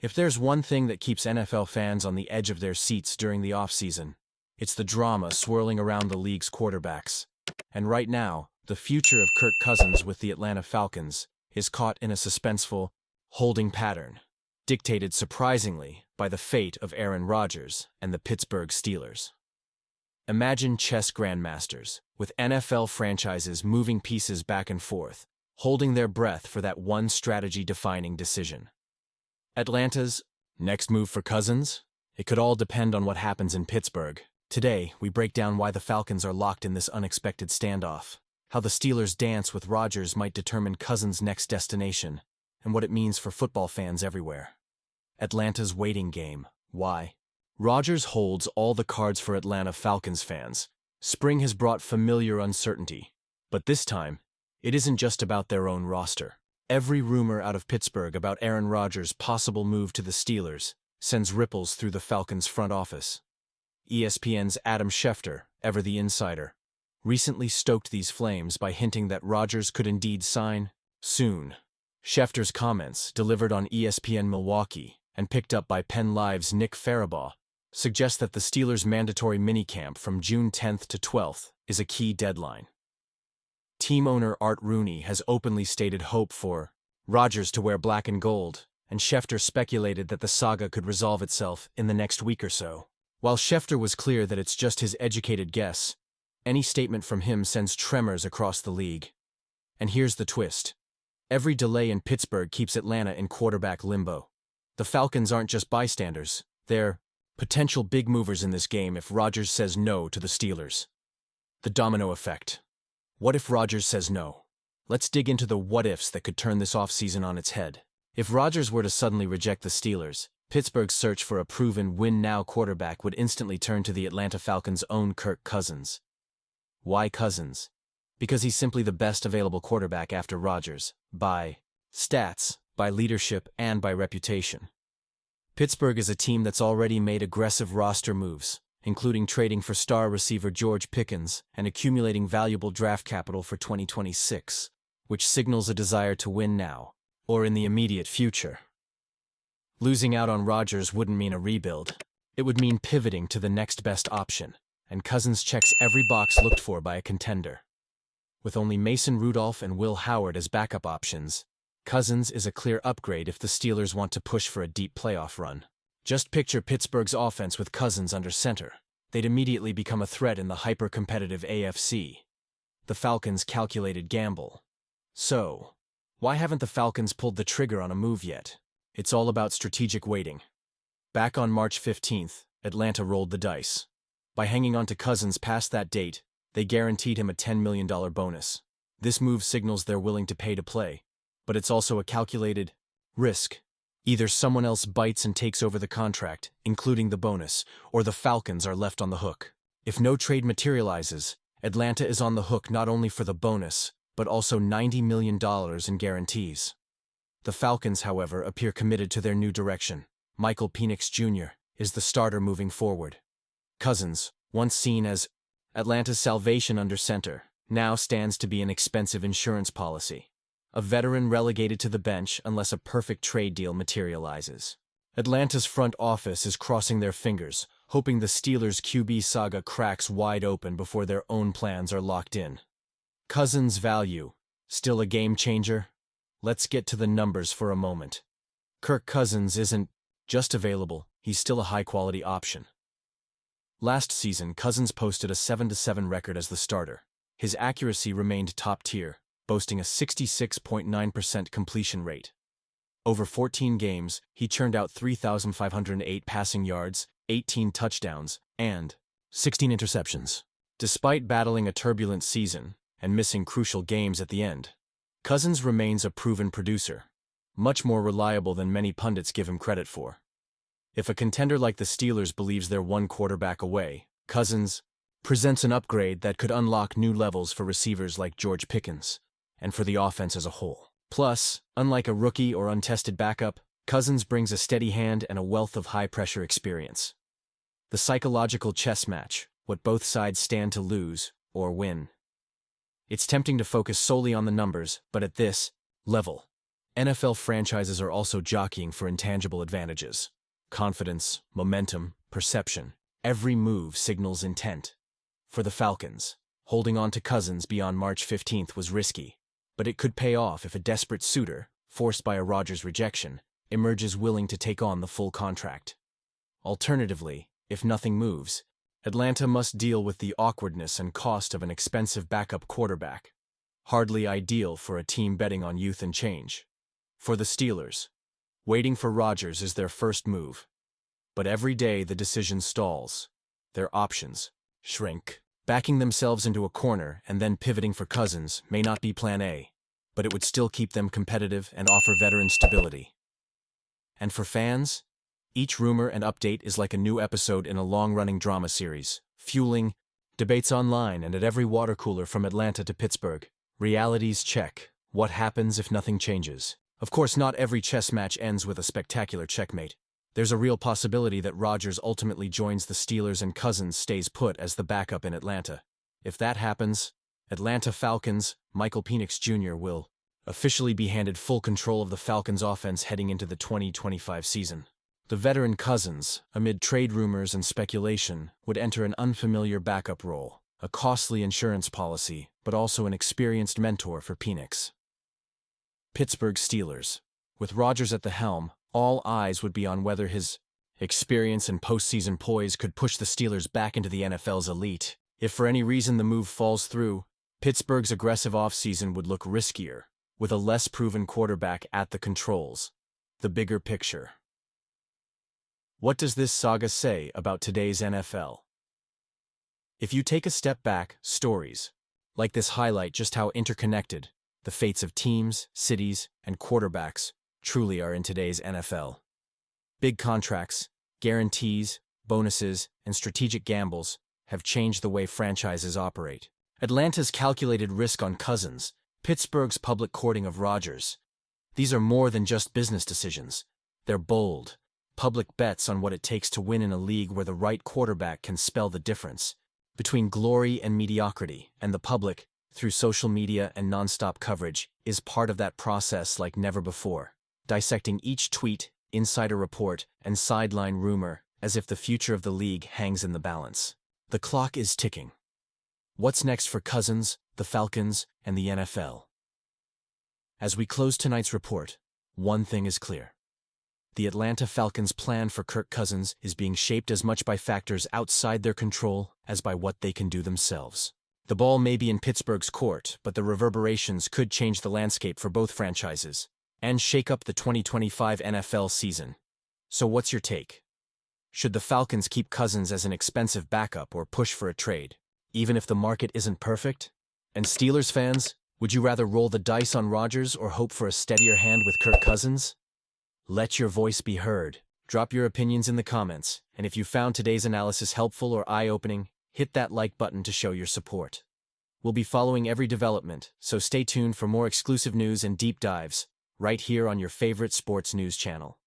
If there's one thing that keeps NFL fans on the edge of their seats during the offseason, it's the drama swirling around the league's quarterbacks. And right now, the future of Kirk Cousins with the Atlanta Falcons is caught in a suspenseful, holding pattern, dictated surprisingly by the fate of Aaron Rodgers and the Pittsburgh Steelers. Imagine chess grandmasters, with NFL franchises moving pieces back and forth, holding their breath for that one strategy-defining decision. Atlanta's next move for Cousins? It could all depend on what happens in Pittsburgh. Today, we break down why the Falcons are locked in this unexpected standoff, how the Steelers' dance with Rodgers might determine Cousins' next destination, and what it means for football fans everywhere. Atlanta's waiting game. Why? Rodgers holds all the cards for Atlanta Falcons fans. Spring has brought familiar uncertainty. But this time, it isn't just about their own roster. Every rumor out of Pittsburgh about Aaron Rodgers' possible move to the Steelers sends ripples through the Falcons' front office. ESPN's Adam Schefter, ever the insider, recently stoked these flames by hinting that Rodgers could indeed sign soon. Schefter's comments, delivered on ESPN Milwaukee and picked up by Penn Live's Nick Farabaugh, suggest that the Steelers' mandatory minicamp from June 10th to 12th is a key deadline. Team owner Art Rooney has openly stated hope for Rodgers to wear black and gold, and Schefter speculated that the saga could resolve itself in the next week or so. While Schefter was clear that it's just his educated guess, any statement from him sends tremors across the league. And here's the twist. Every delay in Pittsburgh keeps Atlanta in quarterback limbo. The Falcons aren't just bystanders, they're potential big movers in this game if Rodgers says no to the Steelers. The domino effect. What if Rodgers says no? Let's dig into the what-ifs that could turn this offseason on its head. If Rodgers were to suddenly reject the Steelers, Pittsburgh's search for a proven win-now quarterback would instantly turn to the Atlanta Falcons' own Kirk Cousins. Why Cousins? Because he's simply the best available quarterback after Rodgers, by stats, by leadership, and by reputation. Pittsburgh is a team that's already made aggressive roster moves, including trading for star receiver George Pickens and accumulating valuable draft capital for 2026, which signals a desire to win now, or in the immediate future. Losing out on Rodgers wouldn't mean a rebuild. It would mean pivoting to the next best option, and Cousins checks every box looked for by a contender. With only Mason Rudolph and Will Howard as backup options, Cousins is a clear upgrade if the Steelers want to push for a deep playoff run. Just picture Pittsburgh's offense with Cousins under center. They'd immediately become a threat in the hyper-competitive AFC. The Falcons' calculated gamble. So, why haven't the Falcons pulled the trigger on a move yet? It's all about strategic waiting. Back on March 15th, Atlanta rolled the dice. By hanging on to Cousins past that date, they guaranteed him a $10 million bonus. This move signals they're willing to pay to play, but it's also a calculated risk. Either someone else bites and takes over the contract, including the bonus, or the Falcons are left on the hook. If no trade materializes, Atlanta is on the hook not only for the bonus, but also $90 million in guarantees. The Falcons, however, appear committed to their new direction. Michael Penix Jr. is the starter moving forward. Cousins, once seen as Atlanta's salvation under center, now stands to be an expensive insurance policy. A veteran relegated to the bench unless a perfect trade deal materializes. Atlanta's front office is crossing their fingers, hoping the Steelers' QB saga cracks wide open before their own plans are locked in. Cousins' value, still a game changer? Let's get to the numbers for a moment. Kirk Cousins isn't just available, he's still a high-quality option. Last season, Cousins posted a 7-7 record as the starter. His accuracy remained top tier, boasting a 66.9% completion rate. Over 14 games, he churned out 3,508 passing yards, 18 touchdowns, and 16 interceptions. Despite battling a turbulent season and missing crucial games at the end, Cousins remains a proven producer, much more reliable than many pundits give him credit for. If a contender like the Steelers believes they're one quarterback away, Cousins presents an upgrade that could unlock new levels for receivers like George Pickens, and for the offense as a whole. Plus, unlike a rookie or untested backup, Cousins brings a steady hand and a wealth of high-pressure experience. The psychological chess match, what both sides stand to lose or win. It's tempting to focus solely on the numbers, but at this level, NFL franchises are also jockeying for intangible advantages. Confidence, momentum, perception. Every move signals intent. For the Falcons, holding on to Cousins beyond March 15th was risky, but it could pay off if a desperate suitor, forced by a Rodgers rejection, emerges willing to take on the full contract. Alternatively, if nothing moves, Atlanta must deal with the awkwardness and cost of an expensive backup quarterback. Hardly ideal for a team betting on youth and change. For the Steelers, waiting for Rodgers is their first move. But every day the decision stalls. Their options shrink. Backing themselves into a corner and then pivoting for Cousins may not be plan A, but it would still keep them competitive and offer veteran stability. And for fans, each rumor and update is like a new episode in a long-running drama series, fueling debates online and at every water cooler from Atlanta to Pittsburgh. Realities check. What happens if nothing changes? Of course, not every chess match ends with a spectacular checkmate. There's a real possibility that Rodgers ultimately joins the Steelers and Cousins stays put as the backup in Atlanta. If that happens, Atlanta Falcons, Michael Penix Jr. will officially be handed full control of the Falcons offense heading into the 2025 season. The veteran Cousins, amid trade rumors and speculation, would enter an unfamiliar backup role, a costly insurance policy, but also an experienced mentor for Penix. Pittsburgh Steelers. With Rodgers at the helm, all eyes would be on whether his experience and postseason poise could push the Steelers back into the NFL's elite. If for any reason the move falls through, Pittsburgh's aggressive offseason would look riskier, with a less proven quarterback at the controls. The bigger picture. What does this saga say about today's NFL? If you take a step back, stories like this highlight just how interconnected the fates of teams, cities, and quarterbacks truly are in today's NFL. Big contracts, guarantees, bonuses, and strategic gambles have changed the way franchises operate. Atlanta's calculated risk on Cousins, Pittsburgh's public courting of Rodgers. These are more than just business decisions. They're bold, public bets on what it takes to win in a league where the right quarterback can spell the difference between glory and mediocrity, and the public, through social media and nonstop coverage, is part of that process like never before, dissecting each tweet, insider report, and sideline rumor as if the future of the league hangs in the balance. The clock is ticking. What's next for Cousins, the Falcons, and the NFL? As we close tonight's report, one thing is clear. The Atlanta Falcons' plan for Kirk Cousins is being shaped as much by factors outside their control as by what they can do themselves. The ball may be in Pittsburgh's court, but the reverberations could change the landscape for both franchises and shake up the 2025 NFL season. So what's your take? Should the Falcons keep Cousins as an expensive backup or push for a trade, even if the market isn't perfect? And Steelers fans, would you rather roll the dice on Rodgers or hope for a steadier hand with Kirk Cousins? Let your voice be heard. Drop your opinions in the comments, and if you found today's analysis helpful or eye-opening, hit that like button to show your support. We'll be following every development, so stay tuned for more exclusive news and deep dives, right here on your favorite sports news channel.